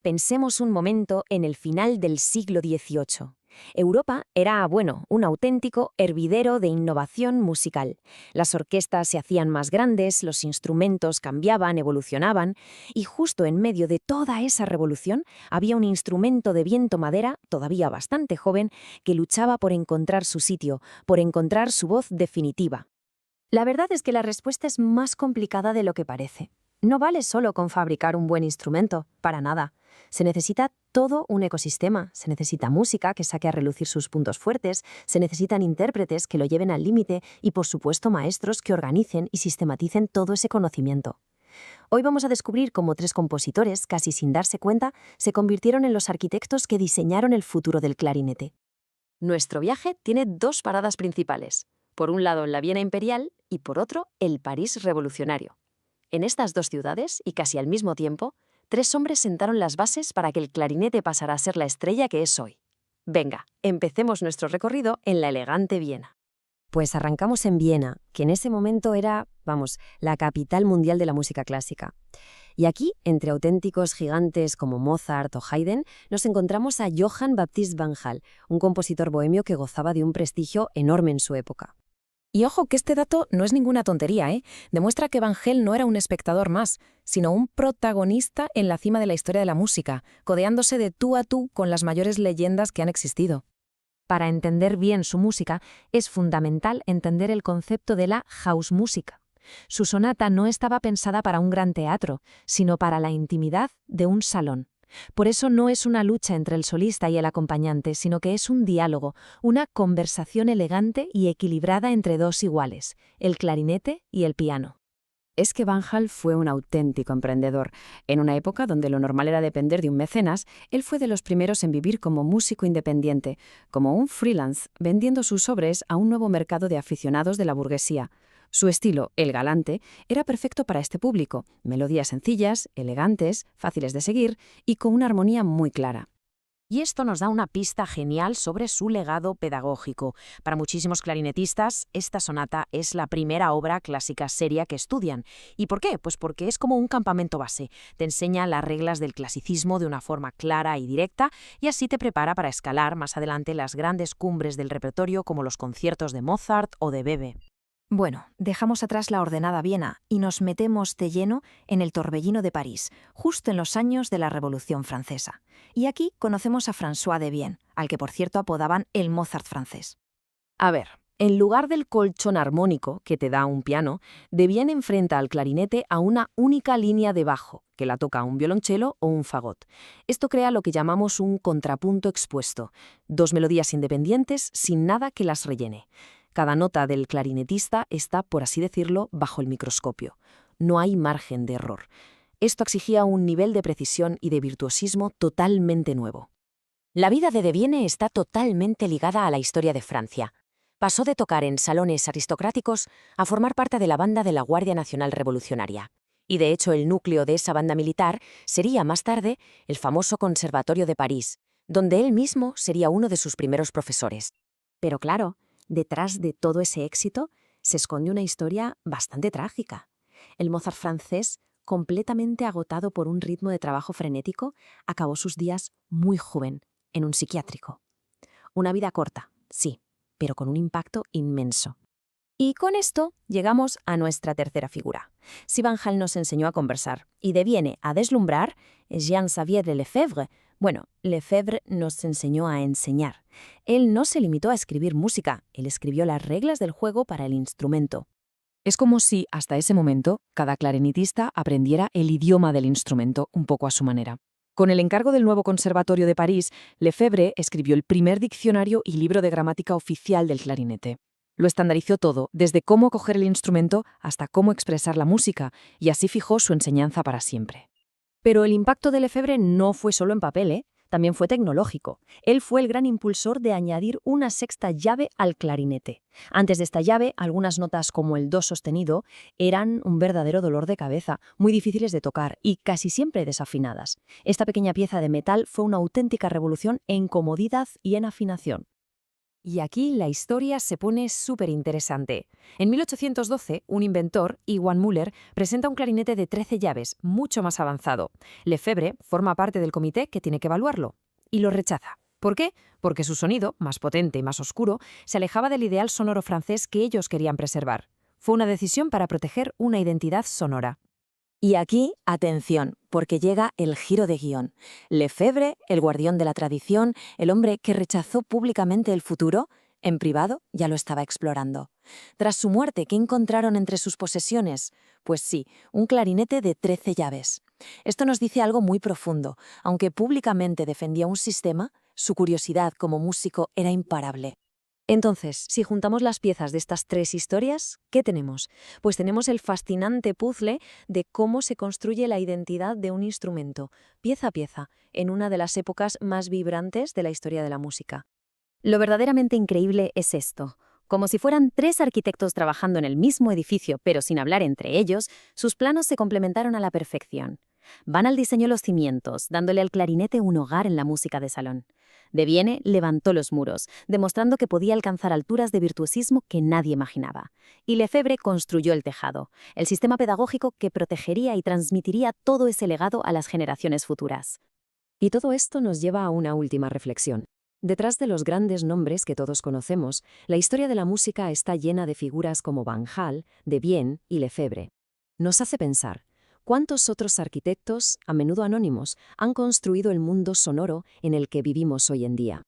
Pensemos un momento en el final del siglo XVIII. Europa era, un auténtico hervidero de innovación musical. Las orquestas se hacían más grandes, los instrumentos cambiaban, evolucionaban, y justo en medio de toda esa revolución había un instrumento de viento-madera, todavía bastante joven, que luchaba por encontrar su sitio, por encontrar su voz definitiva. La verdad es que la respuesta es más complicada de lo que parece. No vale solo con fabricar un buen instrumento, para nada. Se necesita todo un ecosistema, se necesita música que saque a relucir sus puntos fuertes, se necesitan intérpretes que lo lleven al límite y, por supuesto, maestros que organicen y sistematicen todo ese conocimiento. Hoy vamos a descubrir cómo tres compositores, casi sin darse cuenta, se convirtieron en los arquitectos que diseñaron el futuro del clarinete. Nuestro viaje tiene dos paradas principales. Por un lado, la Viena imperial y, por otro, el París revolucionario. En estas dos ciudades, y casi al mismo tiempo, tres hombres sentaron las bases para que el clarinete pasara a ser la estrella que es hoy. Venga, empecemos nuestro recorrido en la elegante Viena. Pues arrancamos en Viena, que en ese momento era, la capital mundial de la música clásica. Y aquí, entre auténticos gigantes como Mozart o Haydn, nos encontramos a Johann Baptist van Hall, un compositor bohemio que gozaba de un prestigio enorme en su época. Y ojo que este dato no es ninguna tontería, ¿eh? Demuestra que Van Hell no era un espectador más, sino un protagonista en la cima de la historia de la música, codeándose de tú a tú con las mayores leyendas que han existido. Para entender bien su música, es fundamental entender el concepto de la Hausmusik. Su sonata no estaba pensada para un gran teatro, sino para la intimidad de un salón. Por eso no es una lucha entre el solista y el acompañante, sino que es un diálogo, una conversación elegante y equilibrada entre dos iguales, el clarinete y el piano. Es que Van Hall fue un auténtico emprendedor. En una época donde lo normal era depender de un mecenas, él fue de los primeros en vivir como músico independiente, como un freelance, vendiendo sus obras a un nuevo mercado de aficionados de la burguesía. Su estilo, el galante, era perfecto para este público, melodías sencillas, elegantes, fáciles de seguir y con una armonía muy clara. Y esto nos da una pista genial sobre su legado pedagógico. Para muchísimos clarinetistas, esta sonata es la primera obra clásica seria que estudian. ¿Y por qué? Pues porque es como un campamento base. Te enseña las reglas del clasicismo de una forma clara y directa y así te prepara para escalar más adelante las grandes cumbres del repertorio como los conciertos de Mozart o de Bebe. Bueno, dejamos atrás la ordenada Viena y nos metemos de lleno en el torbellino de París, justo en los años de la Revolución Francesa. Y aquí conocemos a François de Vienne, al que por cierto apodaban el Mozart francés. A ver, en lugar del colchón armónico que te da un piano, de Vienne enfrenta al clarinete a una única línea de bajo, que la toca un violonchelo o un fagot. Esto crea lo que llamamos un contrapunto expuesto, dos melodías independientes sin nada que las rellene. Cada nota del clarinetista está, por así decirlo, bajo el microscopio. No hay margen de error. Esto exigía un nivel de precisión y de virtuosismo totalmente nuevo. La vida de Vienne está totalmente ligada a la historia de Francia. Pasó de tocar en salones aristocráticos a formar parte de la banda de la Guardia Nacional Revolucionaria. Y de hecho el núcleo de esa banda militar sería más tarde el famoso Conservatorio de París, donde él mismo sería uno de sus primeros profesores. Pero claro, detrás de todo ese éxito se esconde una historia bastante trágica. El Mozart francés, completamente agotado por un ritmo de trabajo frenético, acabó sus días muy joven, en un psiquiátrico. Una vida corta, sí, pero con un impacto inmenso. Y con esto llegamos a nuestra tercera figura. Si Van Hall nos enseñó a conversar y de Vienne a deslumbrar, Jean-Xavier de Lefebvre, Lefebvre nos enseñó a enseñar. Él no se limitó a escribir música, él escribió las reglas del juego para el instrumento. Es como si, hasta ese momento, cada clarinetista aprendiera el idioma del instrumento un poco a su manera. Con el encargo del nuevo Conservatorio de París, Lefebvre escribió el primer diccionario y libro de gramática oficial del clarinete. Lo estandarizó todo, desde cómo coger el instrumento hasta cómo expresar la música, y así fijó su enseñanza para siempre. Pero el impacto de Lefebvre no fue solo en papel, también fue tecnológico. Él fue el gran impulsor de añadir una sexta llave al clarinete. Antes de esta llave, algunas notas como el do sostenido eran un verdadero dolor de cabeza, muy difíciles de tocar y casi siempre desafinadas. Esta pequeña pieza de metal fue una auténtica revolución en comodidad y en afinación. Y aquí la historia se pone súper interesante. En 1812, un inventor, Iwan Müller, presenta un clarinete de 13 llaves, mucho más avanzado. Lefebvre forma parte del comité que tiene que evaluarlo y lo rechaza. ¿Por qué? Porque su sonido, más potente y más oscuro, se alejaba del ideal sonoro francés que ellos querían preservar. Fue una decisión para proteger una identidad sonora. Y aquí, atención, porque llega el giro de guión. Lefebvre, el guardián de la tradición, el hombre que rechazó públicamente el futuro, en privado ya lo estaba explorando. Tras su muerte, ¿qué encontraron entre sus posesiones? Pues sí, un clarinete de 13 llaves. Esto nos dice algo muy profundo. Aunque públicamente defendía un sistema, su curiosidad como músico era imparable. Entonces, si juntamos las piezas de estas tres historias, ¿qué tenemos? Pues tenemos el fascinante puzzle de cómo se construye la identidad de un instrumento, pieza a pieza, en una de las épocas más vibrantes de la historia de la música. Lo verdaderamente increíble es esto. Como si fueran tres arquitectos trabajando en el mismo edificio, pero sin hablar entre ellos, sus planos se complementaron a la perfección. Van al diseño los cimientos, dándole al clarinete un hogar en la música de salón. De Viene levantó los muros, demostrando que podía alcanzar alturas de virtuosismo que nadie imaginaba. Y Lefebvre construyó el tejado, el sistema pedagógico que protegería y transmitiría todo ese legado a las generaciones futuras. Y todo esto nos lleva a una última reflexión. Detrás de los grandes nombres que todos conocemos, la historia de la música está llena de figuras como Van Hal, Debian y Lefebvre. Nos hace pensar, ¿cuántos otros arquitectos, a menudo anónimos, han construido el mundo sonoro en el que vivimos hoy en día?